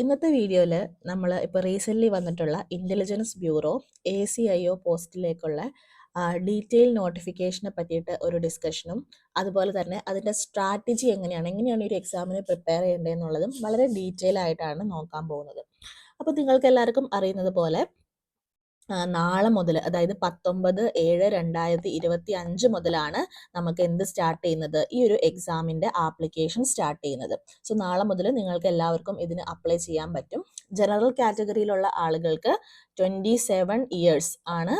ഇന്നത്തെ വീഡിയോയിൽ നമ്മൾ ഇപ്പോൾ റീസെൻ്റ്ലി വന്നിട്ടുള്ള ഇൻ്റലിജൻസ് ബ്യൂറോ ACIO പോസ്റ്റിലേക്കുള്ള ഡീറ്റെയിൽ നോട്ടിഫിക്കേഷനെ പറ്റിയിട്ട് ഒരു ഡിസ്കഷനും അതുപോലെ തന്നെ അതിൻ്റെ സ്ട്രാറ്റജി എങ്ങനെയാണ് ഈ ഒരു എക്സാമിന് പ്രിപ്പയർ ചെയ്യേണ്ടതെന്നുള്ളതും വളരെ ഡീറ്റെയിൽ ആയിട്ടാണ് നോക്കാൻ പോകുന്നത്. അപ്പോൾ നിങ്ങൾക്ക് എല്ലാവർക്കും അറിയുന്നത് പോലെ നാളെ മുതൽ, അതായത് 19/7/2025 മുതലാണ് നമുക്ക് എന്ത് സ്റ്റാർട്ട് ചെയ്യുന്നത്, ഈ ഒരു എക്സാമിൻ്റെ ആപ്ലിക്കേഷൻ സ്റ്റാർട്ട് ചെയ്യുന്നത്. സോ നാളെ മുതൽ നിങ്ങൾക്ക് എല്ലാവർക്കും ഇതിന് അപ്ലൈ ചെയ്യാൻ പറ്റും. ജനറൽ കാറ്റഗറിയിലുള്ള ആളുകൾക്ക് 27 ഇയേഴ്സ് ആണ്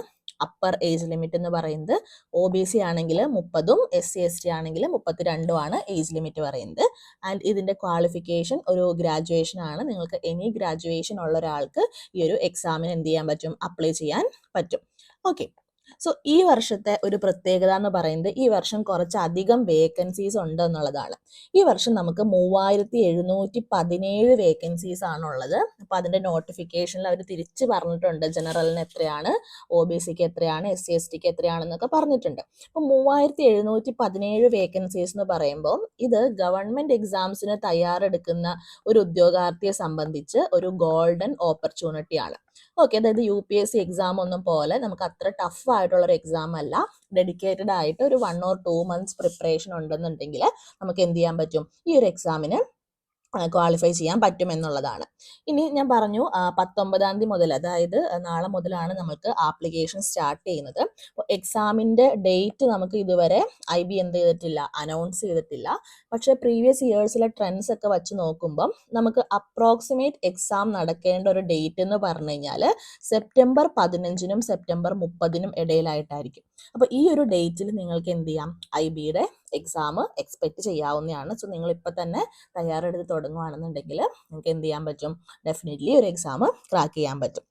അപ്പർ ഏജ് ലിമിറ്റ് എന്ന് പറയുന്നത്. OBC ആണെങ്കിൽ 30ഉം SC/ST ആണെങ്കിൽ 32ഉം ആണ് ഏജ് ലിമിറ്റ് പറയുന്നത്. ആൻഡ് ഇതിൻ്റെ ക്വാളിഫിക്കേഷൻ ഒരു ഗ്രാജുവേഷൻ ആണ്. നിങ്ങൾക്ക് എനി ഗ്രാജുവേഷൻ ഉള്ള ഒരാൾക്ക് ഈ ഒരു എക്സാമിന് എന്ത് ചെയ്യാൻ പറ്റും, അപ്ലൈ ചെയ്യാൻ പറ്റും. ഓക്കെ, സോ ഈ വർഷത്തെ ഒരു പ്രത്യേകത എന്ന് പറയുന്നത് ഈ വർഷം കുറച്ചധികം വേക്കൻസീസ് ഉണ്ട് എന്നുള്ളതാണ്. ഈ വർഷം നമുക്ക് 3717 വേക്കൻസീസ് ആണുള്ളത്. അപ്പോൾ അതിൻ്റെ നോട്ടിഫിക്കേഷനിൽ അവർ തിരിച്ച് പറഞ്ഞിട്ടുണ്ട് ജനറലിന് എത്രയാണ്, OBCക്ക് എത്രയാണ്, SC/STക്ക് എത്രയാണെന്നൊക്കെ പറഞ്ഞിട്ടുണ്ട്. അപ്പോൾ 3717 വേക്കൻസീസ് എന്ന് പറയുമ്പോൾ ഇത് ഗവൺമെൻറ് എക്സാംസിന് തയ്യാറെടുക്കുന്ന ഒരു ഉദ്യോഗാർത്ഥിയെ സംബന്ധിച്ച് ഒരു ഗോൾഡൻ ഓപ്പർച്യൂണിറ്റിയാണ്. ഓക്കെ, അതായത് UPSC എക്സാം ഒന്നും പോലെ നമുക്ക് അത്ര ടഫ് ആയിട്ടുള്ളൊരു എക്സാം അല്ല. ഡെഡിക്കേറ്റഡ് ആയിട്ട് ഒരു 1 or 2 months പ്രിപ്പറേഷൻ ഉണ്ടെന്നുണ്ടെങ്കിൽ നമുക്ക് എന്ത് ചെയ്യാൻ പറ്റും, ഈ ഒരു എക്സാമിന് ക്വാളിഫൈ ചെയ്യാൻ പറ്റും എന്നുള്ളതാണ്. ഇനി ഞാൻ പറഞ്ഞു 19-ാം തീയതി മുതൽ, അതായത് നാളെ മുതലാണ് നമുക്ക് ആപ്ലിക്കേഷൻ സ്റ്റാർട്ട് ചെയ്യുന്നത്. അപ്പോൾ എക്സാമിൻ്റെ ഡേറ്റ് നമുക്ക് ഇതുവരെ IB എന്ത് ചെയ്തിട്ടില്ല, അനൗൺസ് ചെയ്തിട്ടില്ല. പക്ഷേ പ്രീവിയസ് ഇയേഴ്സിലെ ട്രെൻഡ്സ് ഒക്കെ വെച്ച് നോക്കുമ്പം നമുക്ക് അപ്രോക്സിമേറ്റ് എക്സാം നടക്കേണ്ട ഒരു ഡേറ്റ് എന്ന് പറഞ്ഞു കഴിഞ്ഞാൽ സെപ്റ്റംബർ 15-നും സെപ്റ്റംബർ 30-നും ഇടയിലായിട്ടായിരിക്കും. അപ്പോൾ ഈ ഒരു ഡേറ്റിൽ നിങ്ങൾക്ക് എന്ത് ചെയ്യാം, IBയുടെ എക്സാം എക്സ്പെക്ട് ചെയ്യാവുന്നതാണ്. സോ നിങ്ങൾ ഇപ്പം തന്നെ തയ്യാറെടുത്ത് തുടങ്ങുകയാണെന്നുണ്ടെങ്കിൽ നിങ്ങൾക്ക് എന്ത് ചെയ്യാൻ പറ്റും, ഡെഫിനറ്റ്ലി ഒരു എക്സാം ക്രാക്ക് ചെയ്യാൻ പറ്റും.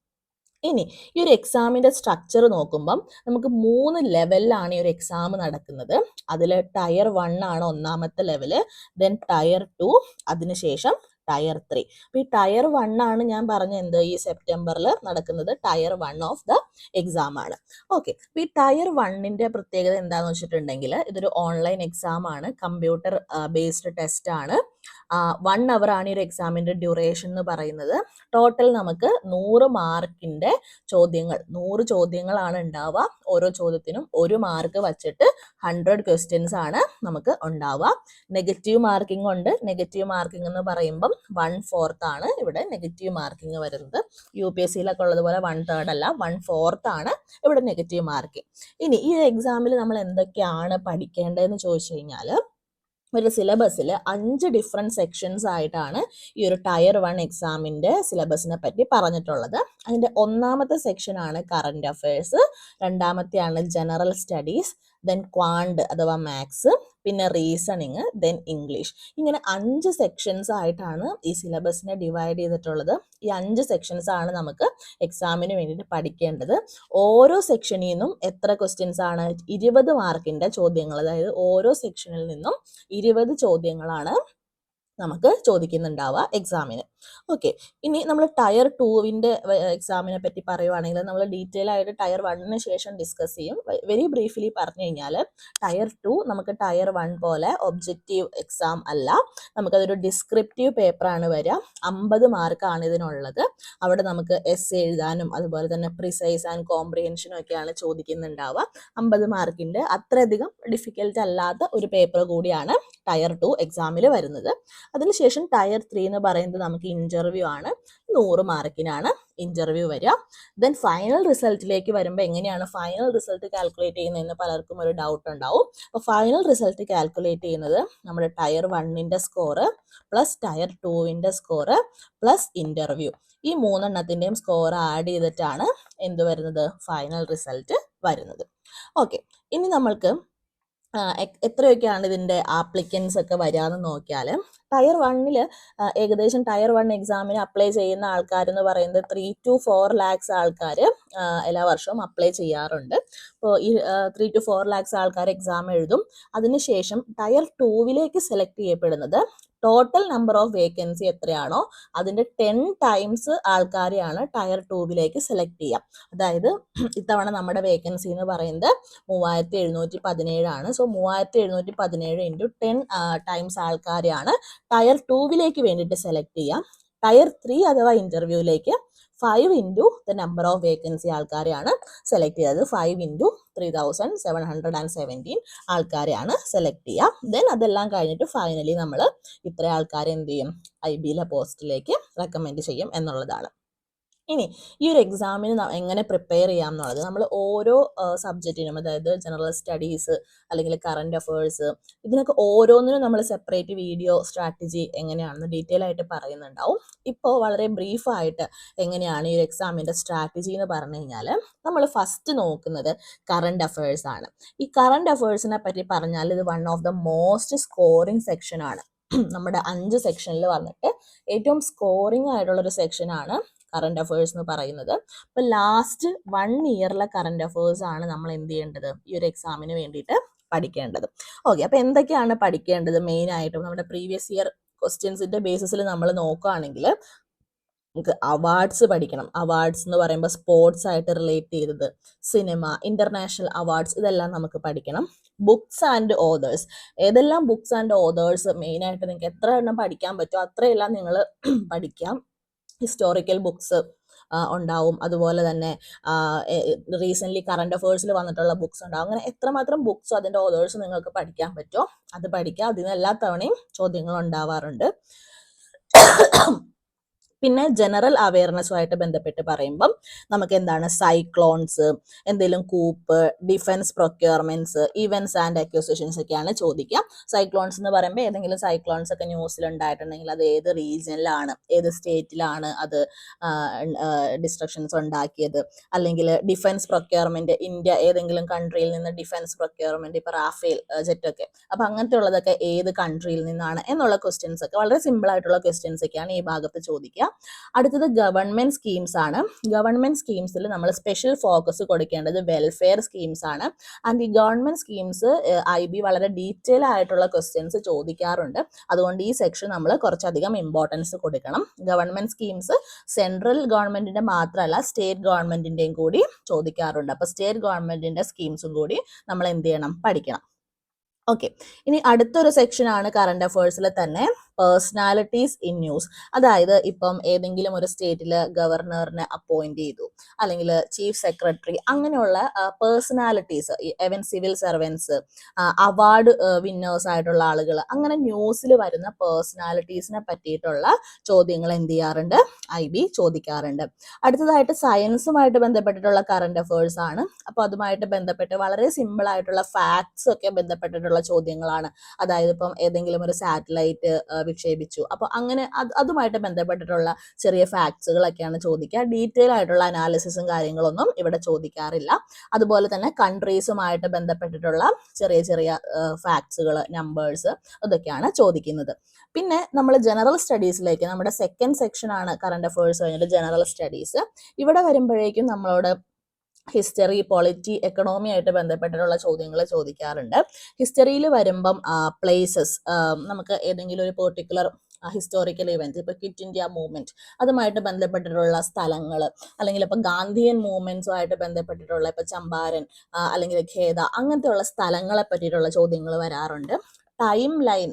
ഇനി ഈ ഒരു എക്സാമിൻ്റെ സ്ട്രക്ചർ നോക്കുമ്പം നമുക്ക് 3 ലെവലിലാണ് ഈ ഒരു എക്സാം നടക്കുന്നത്. അതിൽ ടയർ 1 ആണ് ഒന്നാമത്തെ ലെവല്, ദെൻ ടയർ 2, അതിനുശേഷം ടയർ 3. അപ്പോൾ ഈ ടയർ 1 ആണ് ഞാൻ പറഞ്ഞ എന്ത്, ഈ സെപ്റ്റംബറിൽ നടക്കുന്നത് ടയർ 1 ഓഫ് ദ എക്സാം ആണ്. ഓക്കെ, അപ്പോൾ ഈ ടയർ 1ൻ്റെ പ്രത്യേകത എന്താണെന്ന് വെച്ചിട്ടുണ്ടെങ്കിൽ ഇതൊരു ഓൺലൈൻ എക്സാം ആണ്, കമ്പ്യൂട്ടർ ബേസ്ഡ് ടെസ്റ്റ് ആണ്. 1 hour ആണ് ഈ ഒരു എക്സാമിൻ്റെ ഡ്യൂറേഷൻ എന്ന് പറയുന്നത്. ടോട്ടൽ നമുക്ക് 100 മാർക്കിൻ്റെ ചോദ്യങ്ങൾ, 100 ചോദ്യങ്ങളാണ് ഉണ്ടാവുക. ഓരോ ചോദ്യത്തിനും 1 മാർക്ക് വച്ചിട്ട് 100 ക്വസ്റ്റ്യൻസ് ആണ് നമുക്ക് ഉണ്ടാവുക. നെഗറ്റീവ് മാർക്കിംഗ് ഉണ്ട്. നെഗറ്റീവ് മാർക്കിംഗ് എന്ന് പറയുമ്പം 1/4 ആണ് ഇവിടെ നെഗറ്റീവ് മാർക്കിംഗ് വരുന്നത്. UPSCയിലൊക്കെ ഉള്ളതുപോലെ 1/3 അല്ല, 1/4 ആണ് ഇവിടെ നെഗറ്റീവ് മാർക്കിംഗ്. ഇനി ഈ എക്സാമിൽ നമ്മൾ എന്തൊക്കെയാണ് പഠിക്കേണ്ടതെന്ന് ചോദിച്ചു കഴിഞ്ഞാൽ ഒരു സിലബസിൽ 5 ഡിഫറെൻറ്റ് സെക്ഷൻസ് ആയിട്ടാണ് ഈ ഒരു ടയർ 1 എക്സാമിൻ്റെ സിലബസിനെ പറ്റി പറഞ്ഞിട്ടുള്ളത്. അതിൻ്റെ ഒന്നാമത്തെ സെക്ഷനാണ് കറണ്ട് അഫയേഴ്സ്, രണ്ടാമത്തെയാണ് ജനറൽ സ്റ്റഡീസ്, ദെൻ ക്വാണ്ട് അഥവാ മാത്സ്, പിന്നെ റീസണിങ്, ദെൻ ഇംഗ്ലീഷ്. ഇങ്ങനെ 5 സെക്ഷൻസ് ആയിട്ടാണ് ഈ സിലബസിനെ ഡിവൈഡ് ചെയ്തിട്ടുള്ളത്. ഈ 5 സെക്ഷൻസ് ആണ് നമുക്ക് എക്സാമിന് വേണ്ടിയിട്ട് പഠിക്കേണ്ടത്. ഓരോ സെക്ഷനിൽ നിന്നും എത്ര ക്വസ്റ്റ്യൻസ് ആണ്, 20 മാർക്കിൻ്റെ ചോദ്യങ്ങൾ, അതായത് ഓരോ സെക്ഷനിൽ നിന്നും 20 ചോദ്യങ്ങളാണ് നമുക്ക് ചോദിക്കുന്നുണ്ടാവുക എക്സാമിന്. ഓക്കെ, ഇനി നമ്മൾ ടയർ 2വിൻ്റെ എക്സാമിനെ പറ്റി പറയുവാണെങ്കിൽ നമ്മൾ ഡീറ്റെയിൽ ആയിട്ട് ടയർ 1ന് ശേഷം ഡിസ്കസ് ചെയ്യും. വെരി ബ്രീഫ്ലി പറഞ്ഞു കഴിഞ്ഞാൽ ടയർ 2 നമുക്ക് ടയർ 1 പോലെ ഒബ്ജക്റ്റീവ് എക്സാം അല്ല, നമുക്കതൊരു ഡിസ്ക്രിപ്റ്റീവ് പേപ്പറാണ് വരിക. 50 മാർക്കാണ് ഇതിനുള്ളത്. അവിടെ നമുക്ക് എസ്സേ എഴുതാനും അതുപോലെ തന്നെ പ്രിസൈസ് ആൻഡ് കോംപ്രിഹെൻഷനും ഒക്കെയാണ് ചോദിക്കുന്നുണ്ടാവുക. 50 മാർക്കിൻ്റെ അത്രയധികം ഡിഫിക്കൽട്ട് അല്ലാത്ത ഒരു പേപ്പർ കൂടിയാണ് ടയർ 2 എക്സാമിൽ വരുന്നത്. അതിനുശേഷം ടയർ 3 എന്ന് പറയുന്നത് നമുക്ക് ഇൻ്റർവ്യൂ ആണ്. 100 മാർക്കിനാണ് ഇൻ്റർവ്യൂ വരിക. ദെൻ ഫൈനൽ റിസൾട്ടിലേക്ക് വരുമ്പോൾ എങ്ങനെയാണ് ഫൈനൽ റിസൾട്ട് കാൽക്കുലേറ്റ് ചെയ്യുന്നതെന്ന് പലർക്കും ഒരു ഡൗട്ട് ഉണ്ടാവും. അപ്പോൾ ഫൈനൽ റിസൾട്ട് കാൽക്കുലേറ്റ് ചെയ്യുന്നത് നമ്മുടെ ടയർ 1ൻ്റെ സ്കോറ് പ്ലസ് ടയർ 2വിൻ്റെ സ്കോറ് പ്ലസ് ഇൻ്റർവ്യൂ, ഈ 3 സ്കോർ ആഡ് ചെയ്തിട്ടാണ് എന്ത് വരുന്നത്, ഫൈനൽ റിസൾട്ട് വരുന്നത്. ഓക്കെ, ഇനി നമ്മൾക്ക് എത്രയൊക്കെയാണ് ഇതിൻ്റെ ആപ്ലിക്കൻസ് ഒക്കെ വരാമെന്ന് നോക്കിയാൽ ടയർ 1ൽ ഏകദേശം ടയർ 1 എക്സാമിന് അപ്ലൈ ചെയ്യുന്ന ആൾക്കാരെന്ന് പറയുന്നത് 3 to 4 lakhs ആൾക്കാർ എല്ലാ വർഷവും അപ്ലൈ ചെയ്യാറുണ്ട്. അപ്പോൾ ഈ 3 to 4 lakhs ആൾക്കാർ എക്സാം എഴുതും. അതിനുശേഷം ടയർ 2വിലേക്ക് സെലക്ട് ചെയ്യപ്പെടുന്നത് ടോട്ടൽ നമ്പർ ഓഫ് വേക്കൻസി എത്രയാണോ അതിൻ്റെ 10 times ആൾക്കാരെയാണ് ടയർ 2വിലേക്ക് സെലക്ട് ചെയ്യുക. അതായത് ഇത്തവണ നമ്മുടെ വേക്കൻസി എന്ന് പറയുന്നത് 3717 ആണ്. സോ 3717 × 10 times ആൾക്കാരെയാണ് ടയർ 2വിലേക്ക് വേണ്ടിയിട്ട് സെലക്ട് ചെയ്യുക. ടയർ 3 അഥവാ ഇന്റർവ്യൂവിലേക്ക് 5 into the number of vacancy ആൾക്കാരെയാണ് സെലക്ട് ചെയ്തത്. 5 ഇൻറ്റു 3717 ആൾക്കാരെയാണ് സെലക്ട് ചെയ്യുക. ദെൻ അതെല്ലാം കഴിഞ്ഞിട്ട് ഫൈനലി നമ്മൾ ഇത്ര ആൾക്കാരെ എന്ത് ചെയ്യും, IBയിലെ പോസ്റ്റിലേക്ക് റെക്കമെൻഡ് ചെയ്യും എന്നുള്ളതാണ്. ഇനി ഈ ഒരു എക്സാമിന് എങ്ങനെ പ്രിപ്പയർ ചെയ്യാം എന്നുള്ളത് നമ്മൾ ഓരോ സബ്ജക്റ്റിനും, അതായത് ജനറൽ സ്റ്റഡീസ് അല്ലെങ്കിൽ കറണ്ട് അഫയേഴ്സ്, ഇതിനൊക്കെ ഓരോന്നിനും നമ്മൾ സെപ്പറേറ്റ് വീഡിയോ സ്ട്രാറ്റജി എങ്ങനെയാണെന്ന് ഡീറ്റെയിൽ ആയിട്ട് പറയുന്നുണ്ടാവും. ഇപ്പോൾ വളരെ ബ്രീഫായിട്ട് എങ്ങനെയാണ് ഈ ഒരു എക്സാമിൻ്റെ സ്ട്രാറ്റജി എന്ന് പറഞ്ഞു കഴിഞ്ഞാൽ, നമ്മൾ ഫസ്റ്റ് നോക്കുന്നത് കറണ്ട് അഫയേഴ്സ് ആണ്. ഈ കറണ്ട് അഫയേഴ്സിനെ പറ്റി പറഞ്ഞാൽ ഇത് one of the most scoring സെക്ഷനാണ്. നമ്മുടെ 5 സെക്ഷനിൽ വന്നിട്ട് ഏറ്റവും സ്കോറിംഗ് ആയിട്ടുള്ളൊരു സെക്ഷനാണ് കറണ്ട് അഫയേഴ്സ് എന്ന് പറയുന്നത്. അപ്പോൾ ലാസ്റ്റ് 1 ഇയറിലെ കറണ്ട് അഫയേഴ്സ് ആണ് നമ്മൾ എന്ത് ചെയ്യേണ്ടത്, ഈ ഒരു എക്സാമിന് വേണ്ടിയിട്ട് പഠിക്കേണ്ടത്. ഓക്കെ, അപ്പോൾ എന്തൊക്കെയാണ് പഠിക്കേണ്ടത്? മെയിൻ ആയിട്ടും നമ്മുടെ പ്രീവിയസ് ഇയർ ക്വസ്റ്റ്യൻസിന്റെ ബേസിസിൽ നമ്മൾ നോക്കുകയാണെങ്കിൽ നമുക്ക് അവാർഡ്സ് പഠിക്കണം. അവാർഡ്സ് എന്ന് പറയുമ്പോൾ സ്പോർട്സ് ആയിട്ട് റിലേറ്റ് ചെയ്തത്, സിനിമ, ഇന്റർനാഷണൽ അവാർഡ്സ്, ഇതെല്ലാം നമുക്ക് പഠിക്കണം. ബുക്സ് ആൻഡ് ഓതേഴ്സ്, ഏതെല്ലാം ബുക്സ് ആൻഡ് ഓതേഴ്സ് മെയിനായിട്ട് നിങ്ങൾക്ക് എത്ര എണ്ണം പഠിക്കാൻ പറ്റുമോ അത്രയെല്ലാം നിങ്ങൾ പഠിക്കാം. ഹിസ്റ്റോറിക്കൽ ബുക്സ് ഉണ്ടാവും, അതുപോലെ തന്നെ റീസെൻ്റ്ലി കറണ്ട് അഫയേഴ്സിൽ വന്നിട്ടുള്ള ബുക്സ് ഉണ്ടാവും. അങ്ങനെ എത്രമാത്രം ബുക്സ് അതിൻ്റെ ഓതേഴ്സ് നിങ്ങൾക്ക് പഠിക്കാൻ പറ്റുമോ അത് പഠിക്കുക. അതിന് എല്ലാ തവണയും ചോദ്യങ്ങൾ ഉണ്ടാവാറുണ്ട്. പിന്നെ ജനറൽ അവയർനെസ്സുമായിട്ട് ബന്ധപ്പെട്ട് പറയുമ്പം നമുക്ക് എന്താണ് സൈക്ലോൺസ്, എന്തെങ്കിലും കൂപ്പ്, ഡിഫൻസ് പ്രൊക്യൂർമെന്റ്സ്, ഇവന്റ്സ് ആൻഡ് അക്യൂസിഷൻസ് ഒക്കെയാണ് ചോദിക്കുക. സൈക്ലോൺസ് എന്ന് പറയുമ്പോൾ ഏതെങ്കിലും സൈക്ലോൺസ് ഒക്കെ ന്യൂസിൽ ഉണ്ടായിട്ടുണ്ടെങ്കിൽ അത് ഏത് റീജിയനിലാണ്, ഏത് സ്റ്റേറ്റിലാണ് അത് ഡിസ്ട്രക്ഷൻസ് ഉണ്ടാക്കിയത്, അല്ലെങ്കിൽ ഡിഫൻസ് പ്രൊക്യൂർമെന്റ്, ഇന്ത്യ ഏതെങ്കിലും കൺട്രിയിൽ നിന്ന് ഡിഫൻസ് പ്രൊക്യൂർമെന്റ്, ഇപ്പോൾ റാഫേൽ ജെറ്റൊക്കെ, അപ്പോൾ അങ്ങനത്തെ ഉള്ളതൊക്കെ ഏത് കൺട്രിയിൽ നിന്നാണ് എന്നുള്ള ക്വസ്റ്റ്യൻസ് ഒക്കെ വളരെ സിമ്പിൾ ആയിട്ടുള്ള ക്വസ്റ്റ്യൻസ് ഒക്കെയാണ് ഈ ഭാഗത്ത് ചോദിക്കുക. അടുത്തത് ഗവൺമെന്റ് സ്കീംസ് ആണ്. ഗവൺമെന്റ് സ്കീംസിൽ നമ്മൾ സ്പെഷ്യൽ ഫോക്കസ് കൊടുക്കേണ്ടത് വെൽഫെയർ സ്കീംസ് ആണ്. ആൻഡ് ഈ ഗവൺമെന്റ് സ്കീംസ് IB വളരെ ഡീറ്റെയിൽ ആയിട്ടുള്ള ക്വസ്റ്റ്യൻസ് ചോദിക്കാറുണ്ട്. അതുകൊണ്ട് ഈ സെക്ഷൻ നമ്മൾ കുറച്ചധികം ഇമ്പോർട്ടൻസ് കൊടുക്കണം. ഗവൺമെന്റ് സ്കീംസ് സെൻട്രൽ ഗവൺമെന്റിന്റെ മാത്രമല്ല സ്റ്റേറ്റ് ഗവൺമെന്റിന്റെയും കൂടി ചോദിക്കാറുണ്ട്. അപ്പോൾ സ്റ്റേറ്റ് ഗവൺമെന്റിന്റെ സ്കീംസും കൂടി നമ്മൾ എന്ത് ചെയ്യണം, പഠിക്കണം. ഓക്കെ, ഇനി അടുത്തൊരു സെക്ഷനാണ് കറണ്ട് അഫയേഴ്സിൽ തന്നെ പേഴ്സണാലിറ്റീസ് ഇൻ ന്യൂസ്. അതായത് ഇപ്പം ഏതെങ്കിലും ഒരു സ്റ്റേറ്റിൽ ഗവർണറിനെ അപ്പോയിന്റ് ചെയ്തു, അല്ലെങ്കിൽ ചീഫ് സെക്രട്ടറി, അങ്ങനെയുള്ള personalities, even civil servants, award winners ആയിട്ടുള്ള ആളുകൾ, അങ്ങനെ ന്യൂസിൽ വരുന്ന പേഴ്സണാലിറ്റീസിനെ പറ്റിയിട്ടുള്ള ചോദ്യങ്ങൾ എന്ത് ചെയ്യാറുണ്ട്, IB ചോദിക്കാറുണ്ട്. അടുത്തതായിട്ട് സയൻസുമായിട്ട് ബന്ധപ്പെട്ടിട്ടുള്ള കറണ്ട് അഫയേഴ്സ് ആണ്. അപ്പോൾ അതുമായിട്ട് ബന്ധപ്പെട്ട് വളരെ സിമ്പിൾ ആയിട്ടുള്ള ഫാക്ട്സ് ഒക്കെ ബന്ധപ്പെട്ടിട്ടുള്ള ചോദ്യങ്ങളാണ്. അതായത് ഇപ്പം ഏതെങ്കിലും ഒരു സാറ്റലൈറ്റ് വിക്ഷേപിച്ചു, അപ്പോൾ അങ്ങനെ അതുമായിട്ട് ബന്ധപ്പെട്ടിട്ടുള്ള ചെറിയ ഫാക്ട്സുകളൊക്കെയാണ് ചോദിക്കുക. ഡീറ്റെയിൽ ആയിട്ടുള്ള അനാലിസിസും കാര്യങ്ങളൊന്നും ഇവിടെ ചോദിക്കാറില്ല. അതുപോലെ തന്നെ കൺട്രീസുമായിട്ട് ബന്ധപ്പെട്ടിട്ടുള്ള ചെറിയ ചെറിയ ഫാക്ട്സുകൾ, നമ്പേഴ്സ്, അതൊക്കെയാണ് ചോദിക്കുന്നത്. പിന്നെ നമ്മൾ ജനറൽ സ്റ്റഡീസിലേക്ക്, നമ്മുടെ സെക്കൻഡ് സെക്ഷൻ ആണ് കറണ്ട് അഫയേഴ്സ് കഴിഞ്ഞിട്ട് ജനറൽ സ്റ്റഡീസ്. ഇവിടെ വരുമ്പോഴേക്കും നമ്മളോട് ഹിസ്റ്ററി, പൊളിറ്റി, എക്കണോമി ആയിട്ട് ബന്ധപ്പെട്ടിട്ടുള്ള ചോദ്യങ്ങൾ ചോദിക്കാറുണ്ട്. ഹിസ്റ്ററിയിൽ വരുമ്പം പ്ലേസസ്, നമുക്ക് ഏതെങ്കിലും ഒരു പെർട്ടിക്കുലർ ഹിസ്റ്റോറിക്കൽ ഇവന്റ്, ഇപ്പൊ ക്വിറ്റ് ഇന്ത്യ മൂവ്മെന്റ്, അതുമായിട്ട് ബന്ധപ്പെട്ടിട്ടുള്ള സ്ഥലങ്ങൾ, അല്ലെങ്കിൽ ഇപ്പൊ ഗാന്ധിയൻ മൂവ്മെന്റ്സുമായിട്ട് ബന്ധപ്പെട്ടിട്ടുള്ള ഇപ്പൊ ചമ്പാരൻ അല്ലെങ്കിൽ ഖേദ, അങ്ങനത്തെ ഉള്ള സ്ഥലങ്ങളെ പറ്റിയിട്ടുള്ള ചോദ്യങ്ങൾ വരാറുണ്ട്. ടൈം ലൈൻ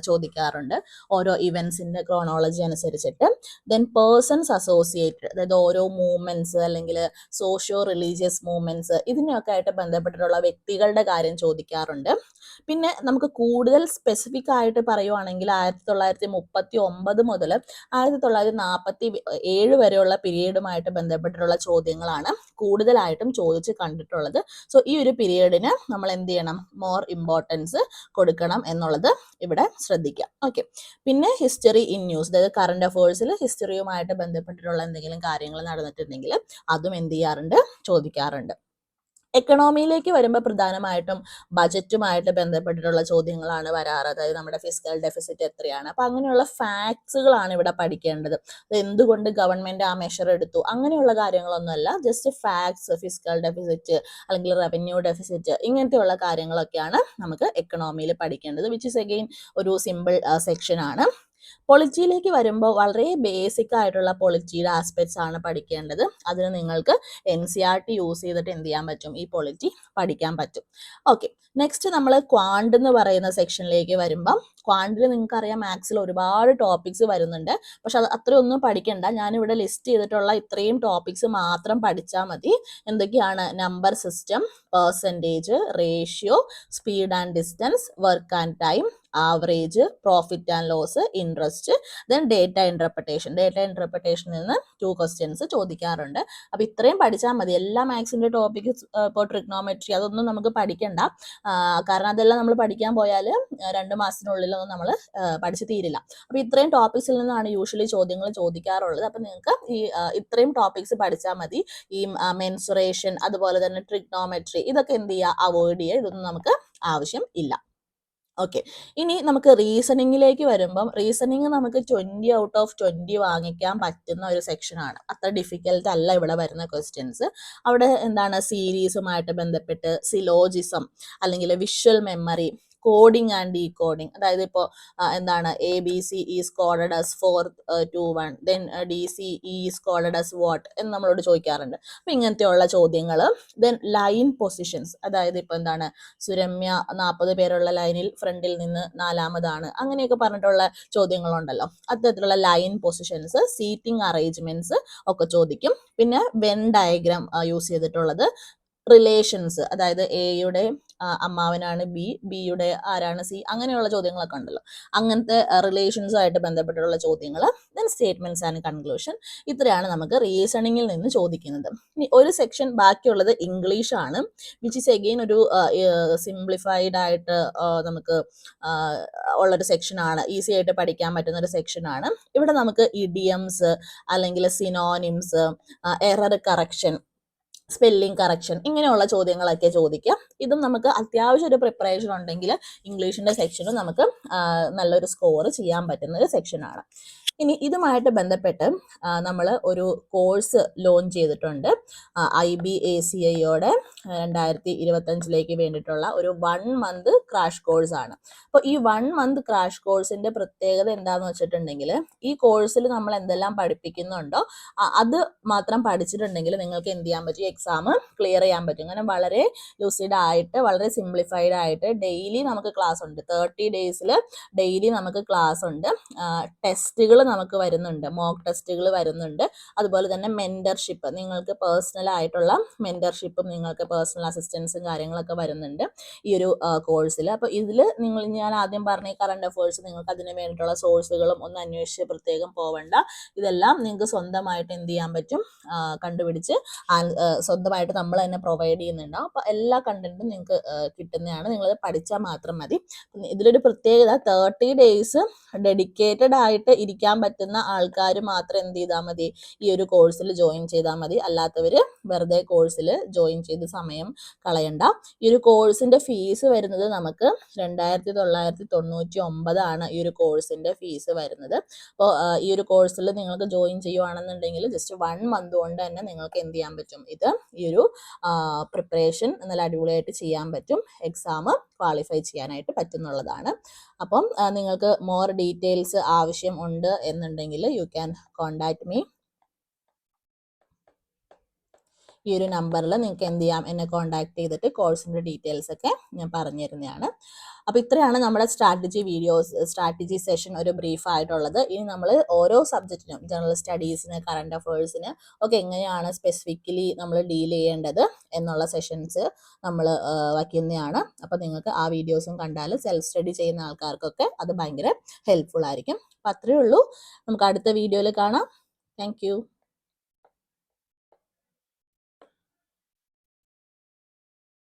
ചോദിക്കാറുണ്ട് ഓരോ ഇവന്റ്സിന്റെ ക്രോണോളജി അനുസരിച്ചിട്ട്. ദെൻ പേഴ്സൺസ് അസോസിയേറ്റഡ്, അതായത് ഓരോ മൂവ്മെന്റ്സ് അല്ലെങ്കിൽ സോഷ്യോ റിലീജിയസ് മൂവ്മെന്റ്സ്, ഇതിനൊക്കെ ആയിട്ട് ബന്ധപ്പെട്ടിട്ടുള്ള വ്യക്തികളുടെ കാര്യം ചോദിക്കാറുണ്ട്. പിന്നെ നമുക്ക് കൂടുതൽ സ്പെസിഫിക് ആയിട്ട് പറയുവാണെങ്കിൽ 1939 മുതൽ 1947 വരെയുള്ള പീരീഡുമായിട്ട് ബന്ധപ്പെട്ടിട്ടുള്ള ചോദ്യങ്ങളാണ് കൂടുതലായിട്ടും ചോദിച്ച് കണ്ടിട്ടുള്ളത്. സോ ഈ ഒരു പീരീഡിന് നമ്മൾ എന്ത് ചെയ്യണം, മോർ ഇമ്പോർട്ടൻസ് കൊടുക്കണം എന്നുള്ളത് ഇവിടെ ശ്രദ്ധിക്കാം. ഓക്കെ, പിന്നെ ഹിസ്റ്ററി ഇൻ ന്യൂസ്, അതായത് കറണ്ട് അഫയേഴ്സിൽ ഹിസ്റ്ററിയുമായിട്ട് ബന്ധപ്പെട്ടിട്ടുള്ള എന്തെങ്കിലും കാര്യങ്ങൾ നടന്നിട്ടുണ്ടെങ്കിൽ അതും എന്ത് ചെയ്യാറുണ്ട്, ചോദിക്കാറുണ്ട്. എക്കണോമിയിലേക്ക് വരുമ്പോൾ പ്രധാനമായിട്ടും ബജറ്റുമായിട്ട് ബന്ധപ്പെട്ടിട്ടുള്ള ചോദ്യങ്ങളാണ് വരാറ്. അതായത് നമ്മുടെ ഫിസ്ക്കൽ ഡെഫിസിറ്റ് എത്രയാണ്, അപ്പൊ അങ്ങനെയുള്ള ഫാക്ട്സുകളാണ് ഇവിടെ പഠിക്കേണ്ടത്. അത് എന്തുകൊണ്ട് ഗവൺമെന്റ് ആ മെഷർ എടുത്തു, അങ്ങനെയുള്ള കാര്യങ്ങളൊന്നുമല്ല, ജസ്റ്റ് ഫാക്ട്സ്, ഫിസ്ക്കൽ ഡെഫിസിറ്റ് അല്ലെങ്കിൽ റവന്യൂ ഡെഫിസിറ്റ്, ഇങ്ങനത്തെയുള്ള കാര്യങ്ങളൊക്കെയാണ് നമുക്ക് എക്കണോമിയിൽ പഠിക്കേണ്ടത്. വിച്ച് ഇസ് അഗെയിൻ ഒരു സിമ്പിൾ സെക്ഷൻ ആണ്. പൊളിറ്റിയിലേക്ക് വരുമ്പോൾ വളരെ ബേസിക് ആയിട്ടുള്ള പൊളിറ്റിയുടെ ആസ്പെക്ട്സ് ആണ് പഠിക്കേണ്ടത്. അതിന് നിങ്ങൾക്ക് NCERT യൂസ് ചെയ്തിട്ട് എന്ത് ചെയ്യാൻ പറ്റും, ഈ പൊളിറ്റി പഠിക്കാൻ പറ്റും. ഓക്കെ, നെക്സ്റ്റ് നമ്മൾ ക്വാണ്ട് എന്ന് പറയുന്ന സെക്ഷനിലേക്ക് വരുമ്പം ക്വാണ്ടിൽ നിങ്ങൾക്ക് അറിയാം മാത്സിൽ ഒരുപാട് ടോപ്പിക്സ് വരുന്നുണ്ട്. പക്ഷെ അത് അത്രയൊന്നും പഠിക്കണ്ട. ഞാനിവിടെ ലിസ്റ്റ് ചെയ്തിട്ടുള്ള ഇത്രയും ടോപ്പിക്സ് മാത്രം പഠിച്ചാൽ മതി. എന്തൊക്കെയാണ്? Number system, percentage, ratio, speed and distance, work and time, average, profit and loss, interest, then data interpretation. Data ഇന്റർപ്രിട്ടേഷനിൽ നിന്ന് 2 ക്വസ്റ്റ്യൻസ് ചോദിക്കാറുണ്ട്. അപ്പോൾ ഇത്രയും പഠിച്ചാൽ മതി. എല്ലാ മാത്സിന്റെ ടോപ്പിക്ക് ഇപ്പോൾ ട്രിഗ്നോമെട്രി അതൊന്നും നമുക്ക് പഠിക്കണ്ട. കാരണം അതെല്ലാം നമ്മൾ പഠിക്കാൻ പോയാൽ 2 മാസത്തിനുള്ളിലൊന്നും നമ്മൾ പഠിച്ചു തീരില്ല. അപ്പോൾ ഇത്രയും ടോപ്പിക്സിൽ നിന്നാണ് യൂഷ്വലി ചോദ്യങ്ങൾ ചോദിക്കാറുള്ളത്. അപ്പോൾ നിങ്ങൾക്ക് ഈ ഇത്രയും ടോപ്പിക്സ് പഠിച്ചാൽ മതി. ഈ മെൻസുറേഷൻ അതുപോലെ തന്നെ ട്രിഗ്നോമെട്രി ഇതൊക്കെ എന്ത് ചെയ്യുക, അവോയ്ഡ് ചെയ്യുക. ഇതൊന്നും നമുക്ക് ആവശ്യം ഇല്ല. ഓക്കെ, ഇനി നമുക്ക് റീസണിങ്ങിലേക്ക് വരുമ്പം റീസണിങ് നമുക്ക് 20 ഔട്ട് ഓഫ് 20 വാങ്ങിക്കാൻ പറ്റുന്ന ഒരു സെക്ഷനാണ്. അത്ര ഡിഫിക്കൽട്ട് അല്ല ഇവിടെ വരുന്ന ക്വസ്റ്റ്യൻസ്. അവിടെ എന്താണ്, സീരീസുമായിട്ട് ബന്ധപ്പെട്ട് സിലോജിസം അല്ലെങ്കിൽ visual memory, coding and decoding. അതായത് ഇപ്പോൾ എന്താണ് ABC is coded as 421, then DC is coded as what എന്ന് നമ്മളോട് ചോദിക്കാറുണ്ട്. അപ്പം ഇങ്ങനത്തെയുള്ള ചോദ്യങ്ങൾ. ദെൻ ലൈൻ പൊസിഷൻസ്, അതായത് ഇപ്പോൾ എന്താണ്, സുരമ്യ 40 പേരുള്ള ലൈനിൽ ഫ്രണ്ടിൽ നിന്ന് 4ാമതാണ്, അങ്ങനെയൊക്കെ പറഞ്ഞിട്ടുള്ള ചോദ്യങ്ങളുണ്ടല്ലോ. അത്തരത്തിലുള്ള ലൈൻ പൊസിഷൻസ്, സീറ്റിംഗ് അറേഞ്ച്മെന്റ്സ് ഒക്കെ ചോദിക്കും. പിന്നെ വെൻ ഡയഗ്രാം യൂസ് ചെയ്തിട്ടുള്ളത്, റിലേഷൻസ്, അതായത് എയുടെ അമ്മാവനാണ് ബിയുടെ ആരാണ് സി, അങ്ങനെയുള്ള ചോദ്യങ്ങളൊക്കെ ഉണ്ടല്ലോ. അങ്ങനത്തെ റിലേഷൻസ് ആയിട്ട് ബന്ധപ്പെട്ടുള്ള ചോദ്യങ്ങൾ. Then statements and conclusion. ഇത്രയാണ് നമുക്ക് റീസണിങ്ങിൽ നിന്ന് ചോദിക്കുന്നത്. ഇനി ഒരു സെക്ഷൻ ബാക്കിയുള്ളത് ഇംഗ്ലീഷ് ആണ്, വിച്ച് ഈസ് അഗെയിൻ ഒരു സിംപ്ലിഫൈഡ് ആയിട്ട് നമുക്ക് ഉള്ളൊരു സെക്ഷനാണ്. ഈസി ആയിട്ട് പഠിക്കാൻ പറ്റുന്ന ഒരു സെക്ഷനാണ്. ഇവിടെ നമുക്ക് ഇഡിയംസ് അല്ലെങ്കിൽ synonyms, error correction, spelling correction, ഇങ്ങനെയുള്ള ചോദ്യങ്ങളൊക്കെ ചോദിക്കാം. ഇതും നമുക്ക് അത്യാവശ്യം ഒരു പ്രിപ്പറേഷൻ ഉണ്ടെങ്കിൽ ഇംഗ്ലീഷിൻ്റെ സെക്ഷനും നമുക്ക് നല്ലൊരു സ്കോർ ചെയ്യാൻ പറ്റുന്ന ഒരു സെക്ഷനാണ്. ഇനി ഇതുമായിട്ട് ബന്ധപ്പെട്ട് നമ്മൾ ഒരു കോഴ്സ് ലോഞ്ച് ചെയ്തിട്ടുണ്ട്. IBACIയോടെ 2025 വേണ്ടിയിട്ടുള്ള ഒരു 1 മന്ത് ക്രാഷ് കോഴ്സാണ്. അപ്പോൾ ഈ 1 മന്ത് ക്രാഷ് കോഴ്സിൻ്റെ പ്രത്യേകത എന്താണെന്ന് വെച്ചിട്ടുണ്ടെങ്കിൽ, ഈ കോഴ്സിൽ നമ്മൾ എന്തെല്ലാം പഠിപ്പിക്കുന്നുണ്ടോ അത് മാത്രം പഠിച്ചിട്ടുണ്ടെങ്കിൽ നിങ്ങൾക്ക് എന്ത് ചെയ്യാൻ പറ്റും, എക്സാം ക്ലിയർ ചെയ്യാൻ പറ്റും. അങ്ങനെ വളരെ ലൂസിഡ് ആയിട്ട് വളരെ സിംപ്ലിഫൈഡ് ആയിട്ട് ഡെയിലി നമുക്ക് ക്ലാസ് ഉണ്ട്. 30 ഡേയ്സിൽ ഡെയിലി നമുക്ക് ക്ലാസ് ഉണ്ട്. ടെസ്റ്റുകൾ നമുക്ക് വരുന്നുണ്ട്, മോക്ക് ടെസ്റ്റുകൾ വരുന്നുണ്ട്. അതുപോലെ തന്നെ മെൻറ്റർഷിപ്പ്, നിങ്ങൾക്ക് പേഴ്സണൽ ആയിട്ടുള്ള മെൻറ്റർഷിപ്പും നിങ്ങൾക്ക് പേഴ്സണൽ അസിസ്റ്റൻസും കാര്യങ്ങളൊക്കെ വരുന്നുണ്ട് ഈ ഒരു കോഴ്സിൽ. അപ്പോൾ ഇതിൽ ഞാൻ ആദ്യം പറഞ്ഞ കറണ്ട് അഫേഴ്സ്, നിങ്ങൾക്ക് അതിന് വേണ്ടിയിട്ടുള്ള സോഴ്സുകളും ഒന്ന് അന്വേഷിച്ച് പ്രത്യേകം പോവണ്ട. ഇതെല്ലാം നിങ്ങൾക്ക് സ്വന്തമായിട്ട് എന്ത് ചെയ്യാൻ പറ്റും, കണ്ടുപിടിച്ച് സ്വന്തമായിട്ട് നമ്മൾ തന്നെ പ്രൊവൈഡ് ചെയ്യുന്നുണ്ടാവും. അപ്പോൾ എല്ലാ കണ്ടന്റും നിങ്ങൾക്ക് കിട്ടുന്നതാണ്. നിങ്ങളത് പഠിച്ചാൽ മാത്രം മതി. ഇതിലൊരു പ്രത്യേകത, 30 ഡേയ്സ് ഡെഡിക്കേറ്റഡ് ആയിട്ട് ഇരിക്കാൻ പറ്റുന്ന ആൾക്കാർ മാത്രം എന്ത് ചെയ്താൽ മതി, ഈ ഒരു കോഴ്സിൽ ജോയിൻ ചെയ്താൽ മതി. അല്ലാത്തവർ വെറുതെ കോഴ്സിൽ ജോയിൻ ചെയ്ത് സമയം കളയണ്ട. ഈ ഒരു കോഴ്സിൻ്റെ ഫീസ് വരുന്നത് നമുക്ക് 2999 ആണ് ഈ ഒരു കോഴ്സിൻ്റെ ഫീസ് വരുന്നത്. അപ്പോൾ ഈ ഒരു കോഴ്സിൽ നിങ്ങൾക്ക് ജോയിൻ ചെയ്യുവാണെന്നുണ്ടെങ്കിൽ ജസ്റ്റ് 1 മന്ത് കൊണ്ട് തന്നെ നിങ്ങൾക്ക് എന്ത് ചെയ്യാൻ പറ്റും, ഈ ഒരു പ്രിപ്പറേഷൻ നല്ല അടിപൊളിയായിട്ട് ചെയ്യാൻ പറ്റും. എക്സാം ക്വാളിഫൈ ചെയ്യാനായിട്ട് പറ്റുന്നുള്ളതാണ്. അപ്പം നിങ്ങൾക്ക് മോർ ഡീറ്റെയിൽസ് ആവശ്യം ഉണ്ട് എന്നുണ്ടെങ്കിൽ യു ക്യാൻ കോണ്ടാക്ട് മീ. ഈ ഒരു നമ്പറിൽ നിങ്ങൾക്ക് എന്ത് ചെയ്യാം, എന്നെ കോണ്ടാക്ട് ചെയ്തിട്ട് കോഴ്സിൻ്റെ ഡീറ്റെയിൽസ് ഒക്കെ ഞാൻ പറഞ്ഞു തരുന്നതാണ്. അപ്പോൾ ഇത്രയാണ് നമ്മുടെ സ്ട്രാറ്റജി സെഷൻ ഒരു ബ്രീഫ് ആയിട്ടുള്ളത്. ഇനി നമ്മൾ ഓരോ സബ്ജക്റ്റിനും, ജനറൽ സ്റ്റഡീസിന്, കറണ്ട് അഫേഴ്സിന് ഒക്കെ എങ്ങനെയാണ് സ്പെസിഫിക്കലി നമ്മൾ ഡീൽ ചെയ്യേണ്ടത് എന്നുള്ള സെഷൻസ് നമ്മൾ വയ്ക്കുന്നതാണ്. അപ്പോൾ നിങ്ങൾക്ക് ആ വീഡിയോസും കണ്ടാൽ സെൽഫ് സ്റ്റഡി ചെയ്യുന്ന ആൾക്കാർക്കൊക്കെ അത് ഭയങ്കര ഹെൽപ്ഫുൾ ആയിരിക്കും. അപ്പോൾ അത്രയേ ഉള്ളൂ. നമുക്ക് അടുത്ത വീഡിയോയിൽ കാണാം. Thank you.